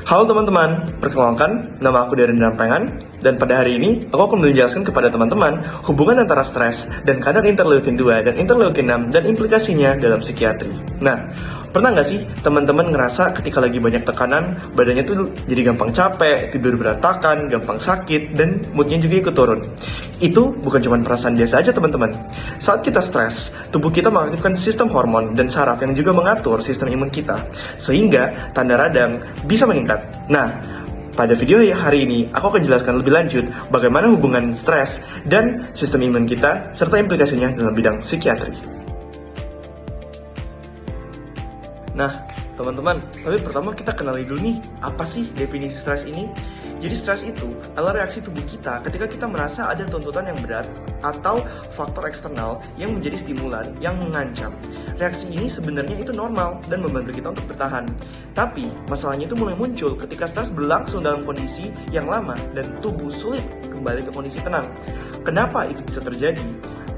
Halo teman-teman, perkenalkan, nama aku Darren Rampengan, dan pada hari ini aku akan menjelaskan kepada teman-teman hubungan antara stres dan kadar interleukin 2 dan interleukin 6 dan implikasinya dalam psikiatri. Nah, pernah nggak sih teman-teman ngerasa ketika lagi banyak tekanan, badannya tuh jadi gampang capek, tidur berantakan, gampang sakit, dan moodnya juga ikut turun? Itu bukan cuma perasaan biasa aja teman-teman. Saat kita stres, tubuh kita mengaktifkan sistem hormon dan saraf yang juga mengatur sistem imun kita, sehingga tanda radang bisa meningkat. Nah, pada video hari ini, aku akan jelaskan lebih lanjut bagaimana hubungan stres dan sistem imun kita, serta implikasinya dalam bidang psikiatri. Nah, teman-teman, tapi pertama kita kenali dulu nih, apa sih definisi stres ini? Jadi stres itu adalah reaksi tubuh kita ketika kita merasa ada tuntutan yang berat atau faktor eksternal yang menjadi stimulan yang mengancam. Reaksi ini sebenarnya itu normal dan membantu kita untuk bertahan. Tapi masalahnya itu mulai muncul ketika stres berlangsung dalam kondisi yang lama dan tubuh sulit kembali ke kondisi tenang. Kenapa itu bisa terjadi?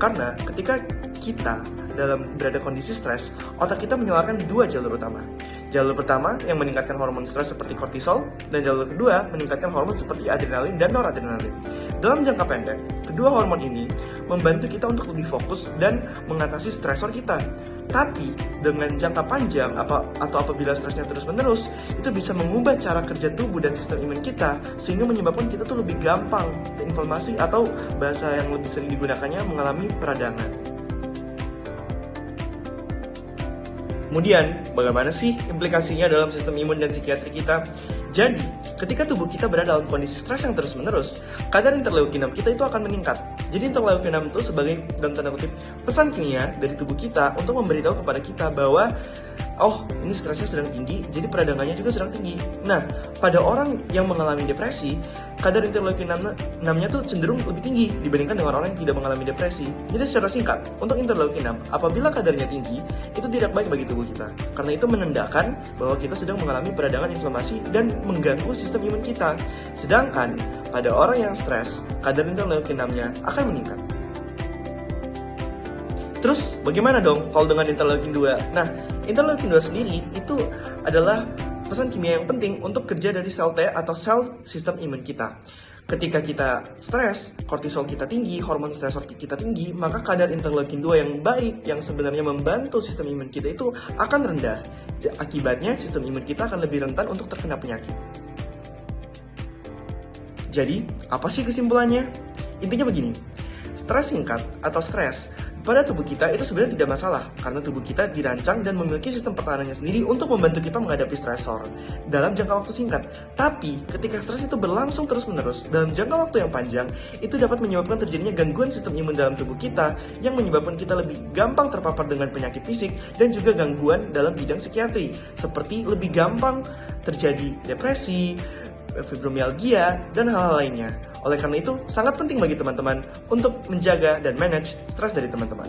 Karena ketika kita berada kondisi stres, otak kita mengeluarkan dua jalur utama. Jalur pertama yang meningkatkan hormon stres seperti kortisol, dan jalur kedua meningkatkan hormon seperti adrenalin dan noradrenalin. Dalam jangka pendek, kedua hormon ini membantu kita untuk lebih fokus dan mengatasi stresor kita. Tapi dengan jangka panjang atau apabila stresnya terus-menerus, itu bisa mengubah cara kerja tubuh dan sistem imun kita, sehingga menyebabkan kita tuh lebih gampang inflamasi atau bahasa yang lebih sering digunakannya mengalami peradangan. Kemudian, bagaimana sih implikasinya dalam sistem imun dan psikiatri kita? Jadi, ketika tubuh kita berada dalam kondisi stres yang terus-menerus, kadar interleukin 6 kita itu akan meningkat. Jadi interleukin 6 itu sebagai, dalam tanda kutip, pesan kimia dari tubuh kita untuk memberitahu kepada kita bahwa oh, ini stresnya sedang tinggi, jadi peradangannya juga sedang tinggi. Nah, pada orang yang mengalami depresi, kadar interleukin 6-nya tuh cenderung lebih tinggi dibandingkan dengan orang yang tidak mengalami depresi. Jadi secara singkat, untuk interleukin 6, apabila kadarnya tinggi, itu tidak baik bagi tubuh kita. Karena itu menandakan bahwa kita sedang mengalami peradangan inflamasi dan mengganggu sistem imun kita. Sedangkan pada orang yang stres, kadar interleukin 6-nya akan meningkat. Terus bagaimana dong kalau dengan interleukin 2? Nah, interleukin 2 sendiri itu adalah pesan kimia yang penting untuk kerja dari sel T atau sel sistem imun kita. Ketika kita stres, kortisol kita tinggi, hormon stresor kita tinggi, maka kadar interleukin 2 yang baik yang sebenarnya membantu sistem imun kita itu akan rendah. Akibatnya sistem imun kita akan lebih rentan untuk terkena penyakit. Jadi, apa sih kesimpulannya? Intinya begini, stres singkat atau stres pada tubuh kita itu sebenarnya tidak masalah karena tubuh kita dirancang dan memiliki sistem pertahanannya sendiri untuk membantu kita menghadapi stresor dalam jangka waktu singkat. Tapi ketika stres itu berlangsung terus-menerus dalam jangka waktu yang panjang, itu dapat menyebabkan terjadinya gangguan sistem imun dalam tubuh kita yang menyebabkan kita lebih gampang terpapar dengan penyakit fisik dan juga gangguan dalam bidang psikiatri seperti lebih gampang terjadi depresi, fibromialgia, dan hal-hal lainnya. Oleh karena itu, sangat penting bagi teman-teman untuk menjaga dan manage stres dari teman-teman.